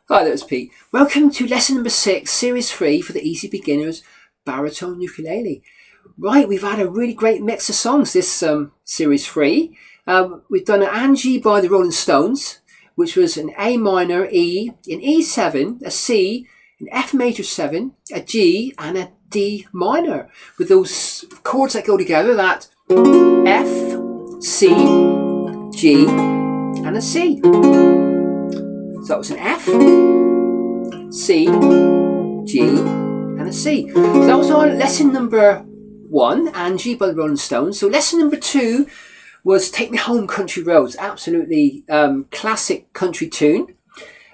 Hi there, it's Pete. Welcome to lesson number 6, series 3 for the Easy Beginners Baritone Ukulele. Right, we've had a really great mix of songs this series 3. We've done an Angie by the Rolling Stones, which was an A minor, E, an E7, a C, an F major 7, a G and a D minor, with those chords that go together, that F, C, G and a C. So that was an F, C, G and a C. So that was our lesson number 1, Angie by the Rolling Stones. So lesson number 2 was Take Me Home Country Roads. Absolutely classic country tune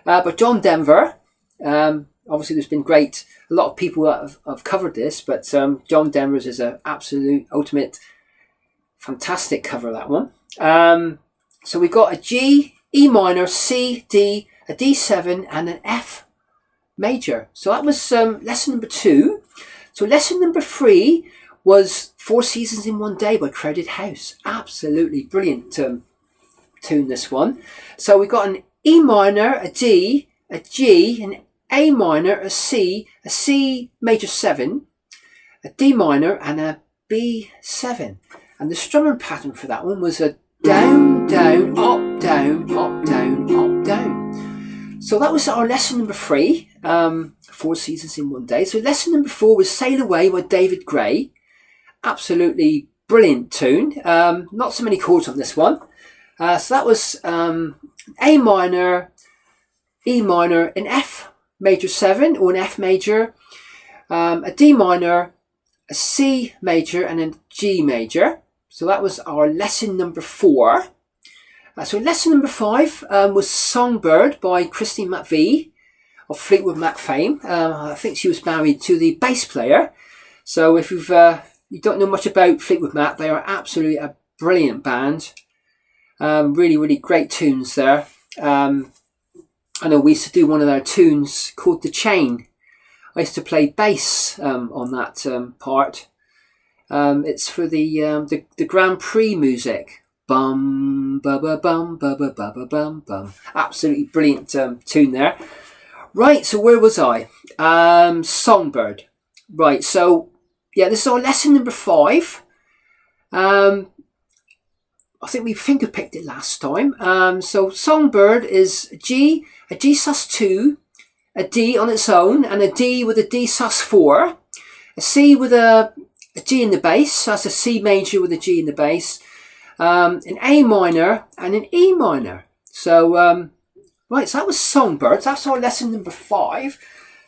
by John Denver. Obviously there's been a lot of people that have covered this, but John Denver's is an absolute ultimate fantastic cover of that one. So we got a G, E minor, C, D, a D7 and an F major. So that was lesson number 2. So lesson number 3 was 4 Seasons in One Day by Crowded House. Absolutely brilliant tune, this one. So we got an E minor, a D, a G, an A minor, a C major 7, a D minor and a B7. And the strumming pattern for that one was a down, down, up, down, up, down, up, down. So that was our lesson number 3, 4 Seasons in One Day. So lesson number 4 was Sail Away by David Gray. Absolutely brilliant tune. Not so many chords on this one. So that was A minor, E minor, an F major 7 or an F major, a D minor, a C major and a G major. So that was our lesson number 4. So lesson number 5 was Songbird by Christine McVie of Fleetwood Mac fame. I think she was married to the bass player. So if you don't know much about Fleetwood Mac, they are absolutely a brilliant band. Really, really great tunes there. I know we used to do one of their tunes called The Chain. I used to play bass on that part. It's for the Grand Prix music. Bum ba ba bum ba ba ba ba bum bum. Absolutely brilliant tune there. Right, so where was I? Songbird. Right, so yeah, this is our lesson number 5. I think we finger picked it last time. So Songbird is a G sus2, a D on its own, and a D with a D sus4, a C with a G in the bass. So that's a C major with a G in the bass. An A minor and an E minor. So right, so that was Songbirds. That's our lesson number 5.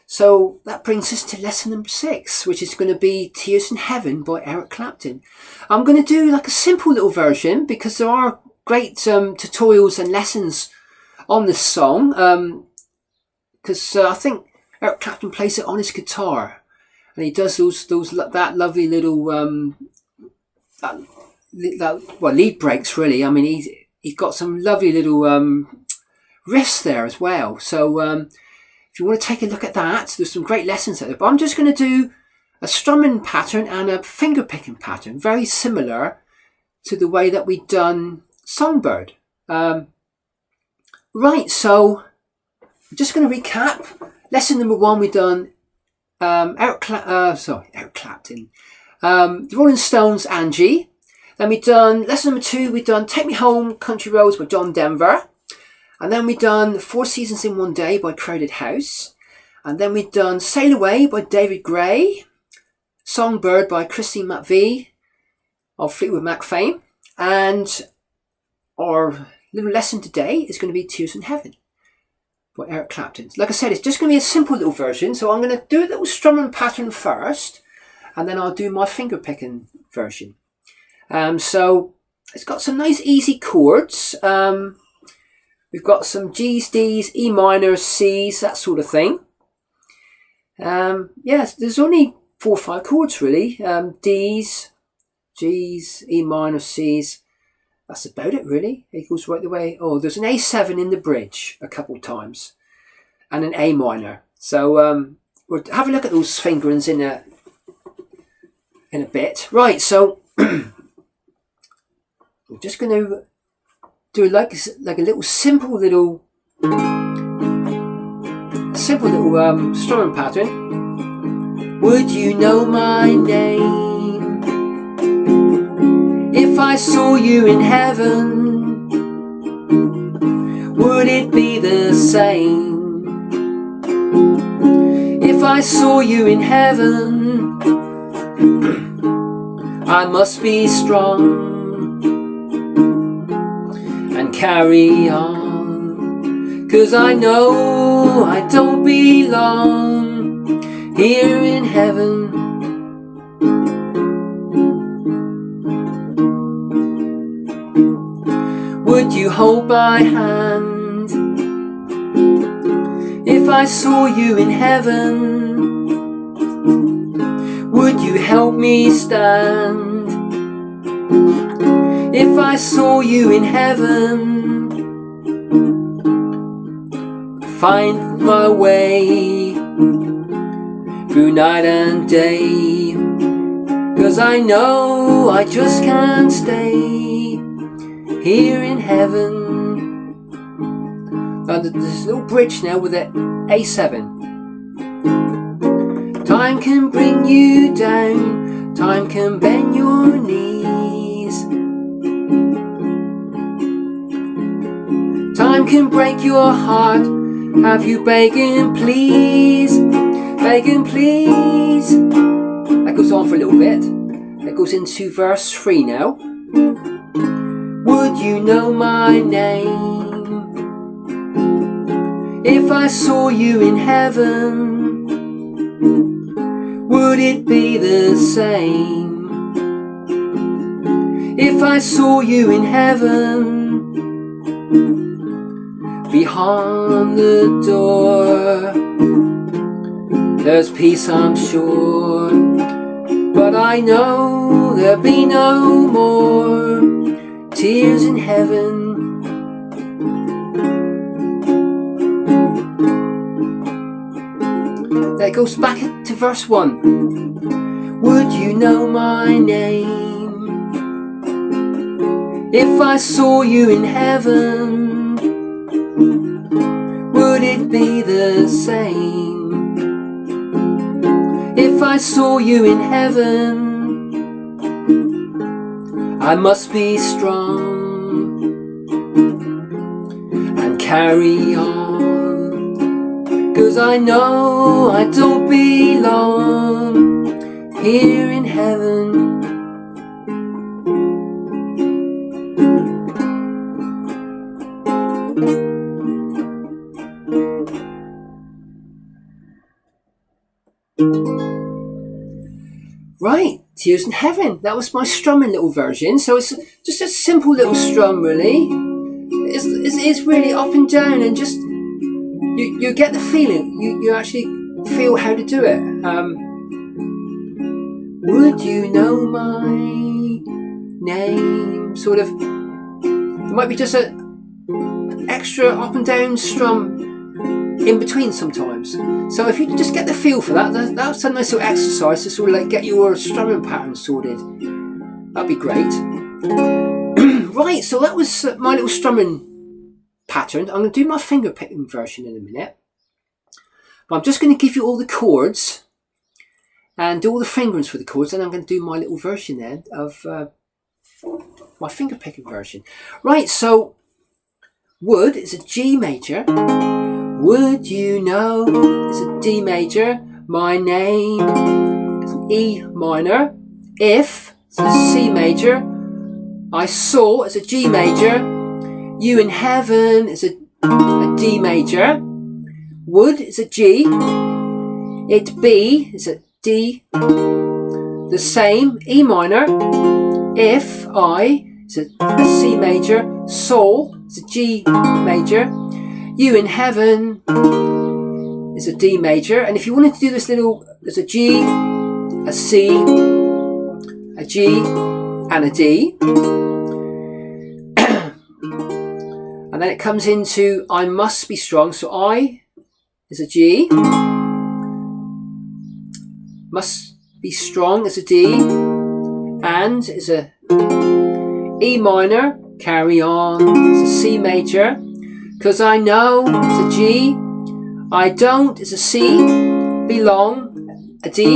So that brings us to lesson number 6, which is going to be Tears in Heaven by Eric Clapton. I'm going to do like a simple little version because there are great tutorials and lessons on this song, because I think Eric Clapton plays it on his guitar and he does that lovely little lead breaks, really. I mean, he's got some lovely little riffs there as well. So if you want to take a look at that, there's some great lessons there. But I'm just going to do a strumming pattern and a finger picking pattern, very similar to the way that we've done Songbird. Right, so I'm just going to recap. Lesson number 1, we've done Eric Clapton, the Rolling Stones, Angie. Then we've done lesson number 2, we've done Take Me Home Country Roads by John Denver. And then we've done 4 Seasons in One Day by Crowded House. And then we've done Sail Away by David Gray, Songbird by Christine McVie of Fleetwood Mac fame. And our little lesson today is going to be Tears in Heaven by Eric Clapton. Like I said, it's just going to be a simple little version. So I'm going to do a little strumming pattern first, and then I'll do my finger picking version. So it's got some nice easy chords. We've got some G's, D's, E minors, C's, that sort of thing. Yes, there's only 4 or 5 chords really. D's, G's, E minor, C's. That's about it really. It goes right the way. Oh, there's an A7 in the bridge a couple times, and an A minor. So we'll have a look at those fingerings in a bit. Right, so we're just going to do like a little simple little simple little strumming pattern. Would you know my name if I saw you in heaven? Would it be the same if I saw you in heaven? I must be strong and carry on, 'cause I know I don't belong here in heaven. Would you hold my hand if I saw you in heaven? Would you help me stand if I saw you in heaven? Find my way through night and day, 'cause I know I just can't stay here in heaven. Now there's a little bridge now with the A7. Time can bring you down, time can bend your knees, time can break your heart, have you begging please, begging please. That goes on for a little bit. That goes into verse 3 now. Would you know my name if I saw you in heaven? Would it be the same if I saw you in heaven? Behind the door there's peace, I'm sure, but I know there'll be no more tears in heaven. That goes back to verse 1. Would you know my name if I saw you in heaven? Would it be the same if I saw you in heaven? I must be strong and carry on, 'cause I know I don't belong here in heaven. Right, Tears in Heaven. That was my strumming little version. So it's just a simple little strum, really. It's really up and down, and just you get the feeling. You actually feel how to do it. Would you know my name? Sort of. There might be just an extra up and down strum in between sometimes. So if you just get the feel for that, that's a nice little exercise to sort of like get your strumming pattern sorted. That'd be great. Right, so that was my little strumming pattern. I'm going to do my finger picking version in a minute. But I'm just going to give you all the chords and do all the fingerings for the chords, and I'm going to do my little version then of my finger picking version. Right, so would is a G major. Would you know is a D major. My name is an E minor. If is a C major. I saw is a G major. You in heaven is a D major. Would is a G. It be is a D. The same, E minor. If I is a C major. Sol is a G major. You in heaven is a D major. And if you wanted to do this little, there's a G, a C, a G, and a D. And then it comes into I must be strong. So I is a G. Must be strong is a D. And is a E minor. Carry on. It's a C major. Because I know it's a G. I don't is a C, belong, a D.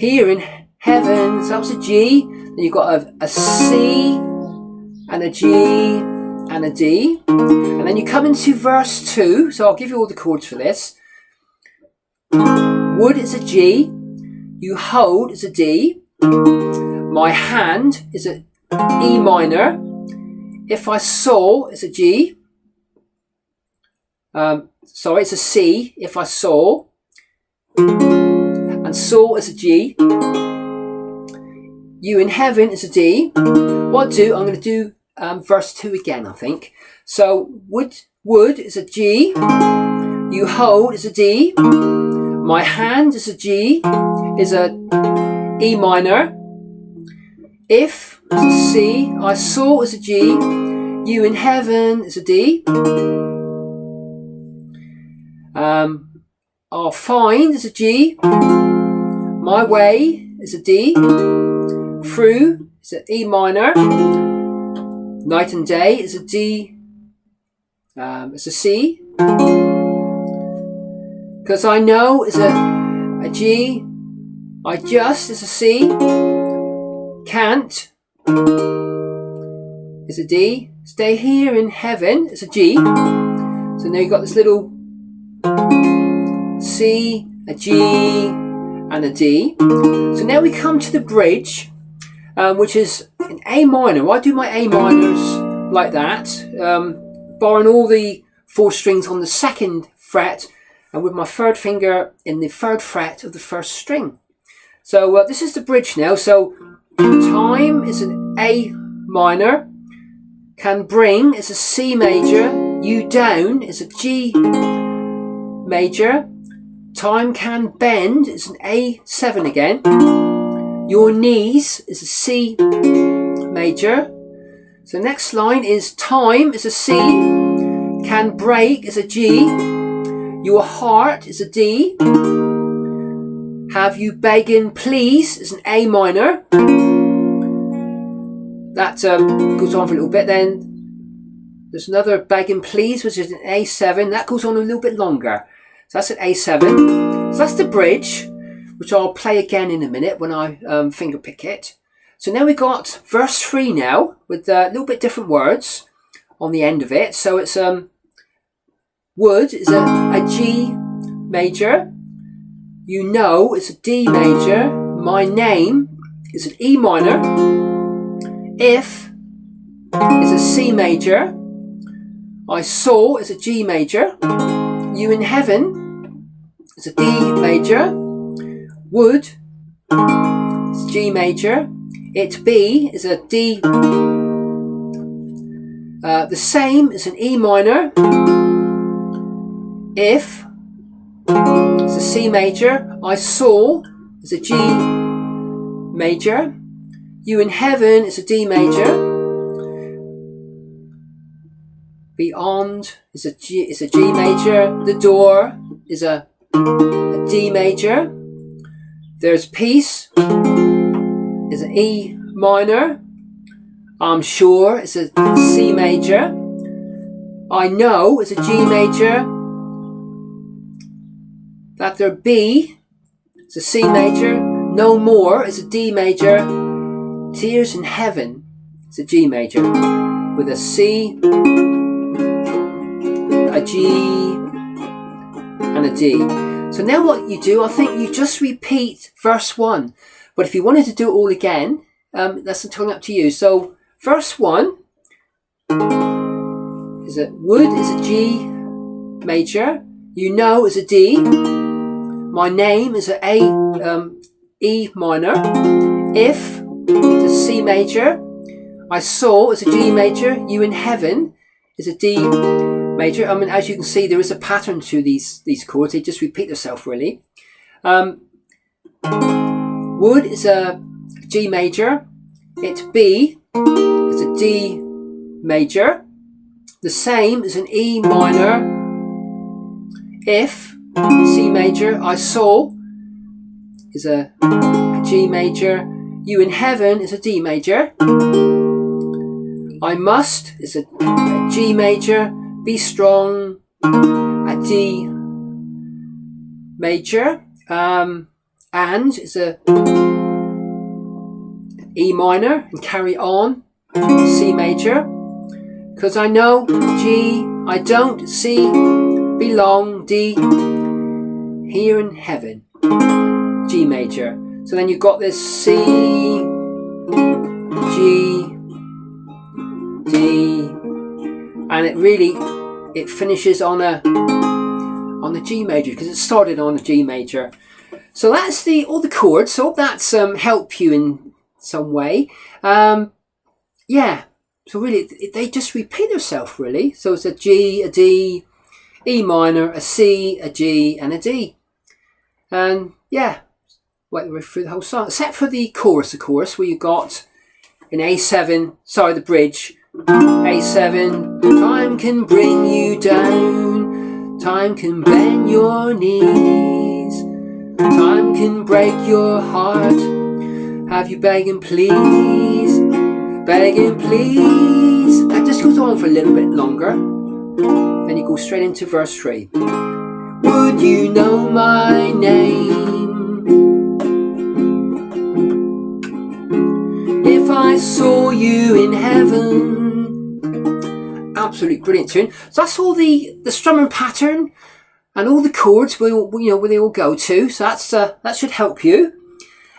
Here in heaven, so that was a G. Then you've got a C and a G and a D. And then you come into verse 2. So I'll give you all the chords for this. Would is a G. You hold is a D. My hand is a E minor. If I saw is a G. Sorry, it's a C. If I saw. And saw is a G. You in heaven is a D. What I'll do, I'm going to do verse 2 again, I think. So would is a G. You hold is a D. My hand is a G. Is a E minor. If is a C. I saw is a G. You in heaven is a D. I'll find is a G. My way is a D. Through is an E minor. Night and day is a D. It's a C. Because I know is a G. I just is a C. Can't is a D. Stay here in heaven is a G. So now you've got this little C, a G, and a D. So now we come to the bridge, which is an A minor. Well, I do my A minors like that, borrowing all the 4 strings on the 2nd fret and with my 3rd finger in the 3rd fret of the 1st string. So this is the bridge now. So time is an A minor. Can bring is a C major. You down is a G major. Time can bend is an A7 again. Your knees is a C major. So next line is time is a C. Can break is a G. Your heart is a D. Have you begging please is an A minor. That goes on for a little bit. Then there's another begging please, which is an A7. That goes on a little bit longer. So that's an A7. So that's the bridge, which I'll play again in a minute when I finger pick it. So now we've got verse 3 now with a little bit different words on the end of it. So it's would is a G major. You know it's a D major. My name is an E minor. If is a C major. I saw is a G major. You in heaven is a D major. Would is G major. It be is a D. The same is an E minor. If is a C major. I saw is a G major. You in heaven is a D major. Beyond is a G major. The door is a D major. There's peace is an E minor. I'm sure is a C major. I know is a G major. That there be is a C major. No more is a D major. Tears in heaven is a G major with a C, a G, and a D. So now what you do, I think you just repeat verse 1. But if you wanted to do it all again, that's entirely up to you. So verse 1 is a would is a G major. You know is a D. My name is a E minor. If is a C major. I saw is a G major. You in heaven is a D major. I mean, as you can see, there is a pattern to these chords. They just repeat themselves, really. Would is a G major. It be is a D major. The same as an E minor. If C major. I saw is a G major. You in heaven is a D major. I must is a G major. Be strong, a a D major, and it's a E minor, and carry on, C major, because I know G, I don't, C, belong, D, here in heaven, G major. So then you've got this C, G, D, and it finishes on the G major because it started on a G major. So that's all the chords. So I hope that's helped you in some way. Yeah. So really, they just repeat themselves really. So it's a G, a D, E minor, a C, a G, and a D. And yeah, went through the whole song, except for the chorus, of course, where you got in A7, sorry, the bridge, A7, time can bring you down, time can bend your knees, time can break your heart, have you begging please, begging please. That just goes on for a little bit longer, then you go straight into verse 3. Would you know my name? If I saw you in heaven. Absolutely brilliant tune. So that's all the strumming pattern and all the chords where they all go to. So that should help you.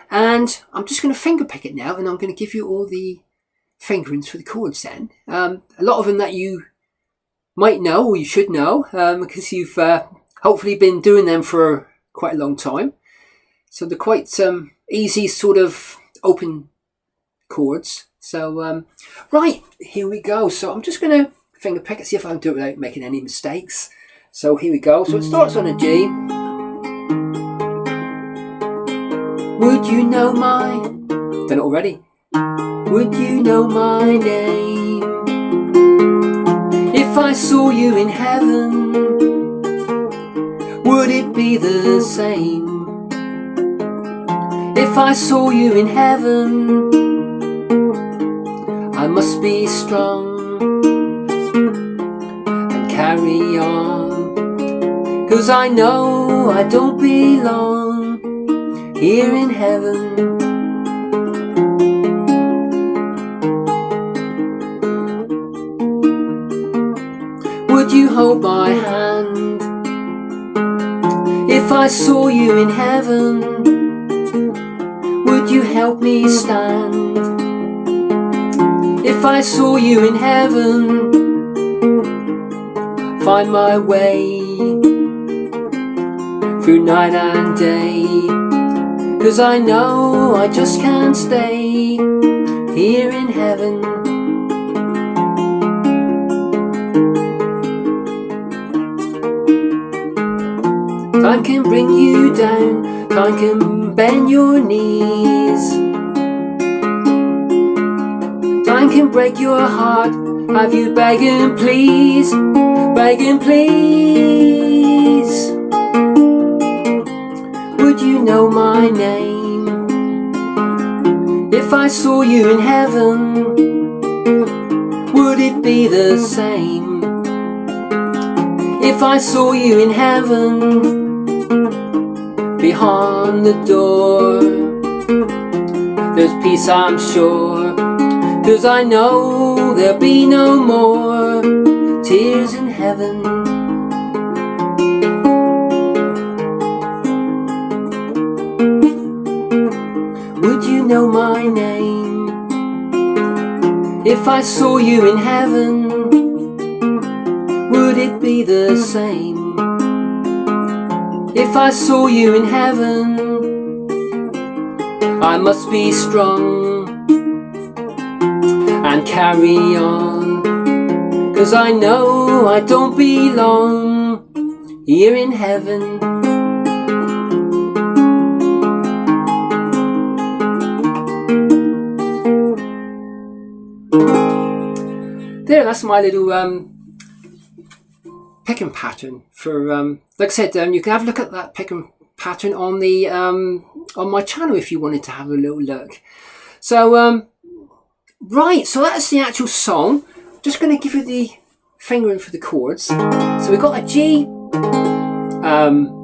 And I'm just going to finger pick it now, and I'm going to give you all the fingerings for the chords then. A lot of them that you might know, or you should know, because you've hopefully been doing them for quite a long time. So they're quite easy sort of open chords. So right, here we go. So I'm just going to finger pick it, see if I can do it without making any mistakes. So here we go. So it starts on a G. Would you know my, done it already. Would you know my name? If I saw you in heaven, would it be the same? If I saw you in heaven, I must be strong and carry on, 'cause I know I don't belong here in heaven. Would you hold my hand if I saw you in heaven? Would you help me stand if I saw you in heaven? Find my way through night and day, 'cause I know I just can't stay here in heaven. Time can bring you down, time can bend your knees, time can break your heart, have you begging please, begging please. Would you know my name? If I saw you in heaven, would it be the same? If I saw you in heaven, behind the door, there's peace I'm sure, 'cause I know there'll be no more tears in heaven. Would you know my name? If I saw you in heaven, would it be the same? If I saw you in heaven, I must be strong and carry on, 'cause I know I don't belong here in heaven. There, that's my little picking pattern for like I said, you can have a look at that picking pattern on the on my channel if you wanted to have a little look. So right, so that's the actual song. Just going to give you the fingering for the chords. So we've got a G,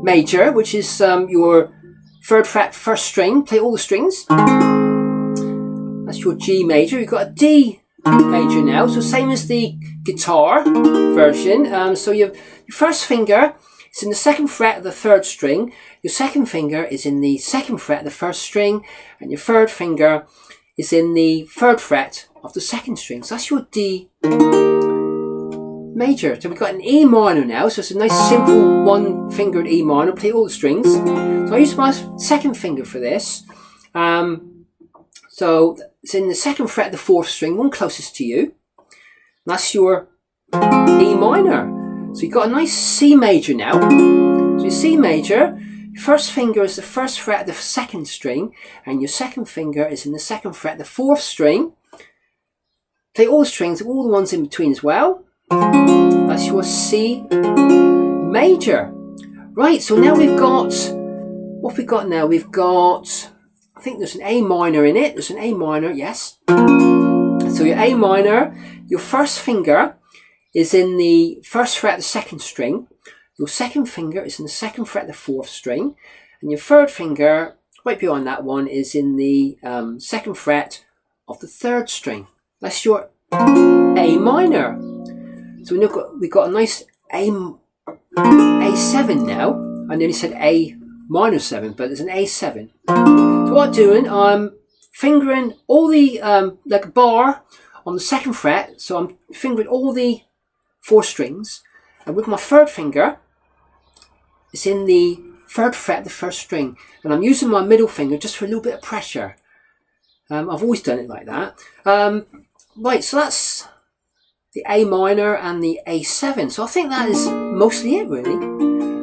major, which is your 3rd fret, 1st string. Play all the strings. That's your G major. You've got a D major now, so same as the guitar version. So your 1st finger is in the 2nd fret of the 3rd string. Your 2nd finger is in the 2nd fret of the 1st string, and your 3rd finger is in the 3rd fret of the 2nd string. So that's your D major. So we've got an E minor now, so it's a nice simple 1-fingered E minor. Play all the strings. So I use my 2nd finger for this. So it's in the 2nd fret of the 4th string, one closest to you. That's your E minor. So you've got a nice C major now. So your C major, your 1st finger is the 1st fret of the 2nd string, and your 2nd finger is in the 2nd fret of the 4th string. Play all the strings, all the ones in between as well. That's your C major. Right, so now we've got, what have we got now? We've got, I think there's an A minor in it. There's an A minor, yes. So your A minor, your 1st finger is in the 1st fret of the 2nd string. Your 2nd finger is in the 2nd fret of the 4th string. And your 3rd finger, right beyond that one, is in the 2nd fret of the 3rd string. That's your A minor. So we've got a nice A7 now. I nearly said A minor 7, but there's an A7. So what I'm doing, I'm fingering all the, like a bar on the 2nd fret. So I'm fingering all the 4 strings. And with my 3rd finger, it's in the 3rd fret of the 1st string. And I'm using my middle finger just for a little bit of pressure. I've always done it like that. Right, so that's the A minor and the A7. So I think that is mostly it, really.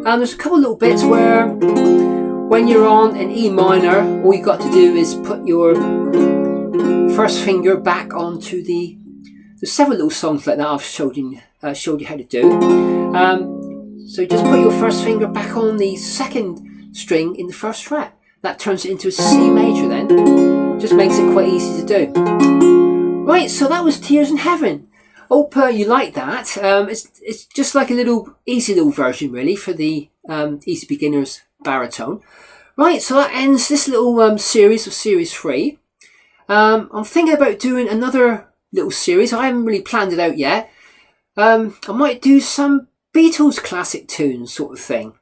There's a couple of little bits where when you're on an E minor, all you've got to do is put your 1st finger back onto the... There's several little songs like that I've showed you how to do. So just put your 1st finger back on the 2nd string in the 1st fret. That turns it into a C major then. Just makes it quite easy to do. Right, so that was Tears in Heaven. Hope you like that. It's just like a easy little version really for the Easy Beginners baritone. Right, so that ends this little series of Series 3. I'm thinking about doing another little series. I haven't really planned it out yet. I might do some Beatles classic tunes sort of thing.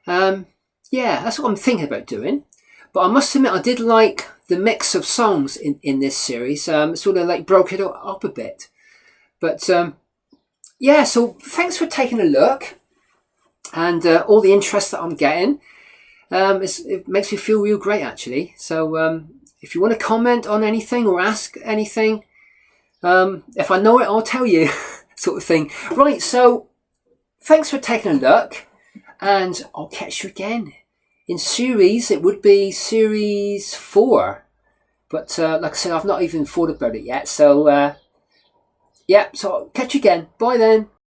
Yeah, that's what I'm thinking about doing. But I must admit I did like the mix of songs in this series. Sort of like broke it up a bit. But yeah, so thanks for taking a look and all the interest that I'm getting. It makes me feel real great actually. So if you want to comment on anything or ask anything, if I know it, I'll tell you sort of thing. Right, so thanks for taking a look and I'll catch you again in series. It would be Series 4. But like I said, I've not even thought about it yet. So yeah, so I'll catch you again. Bye then.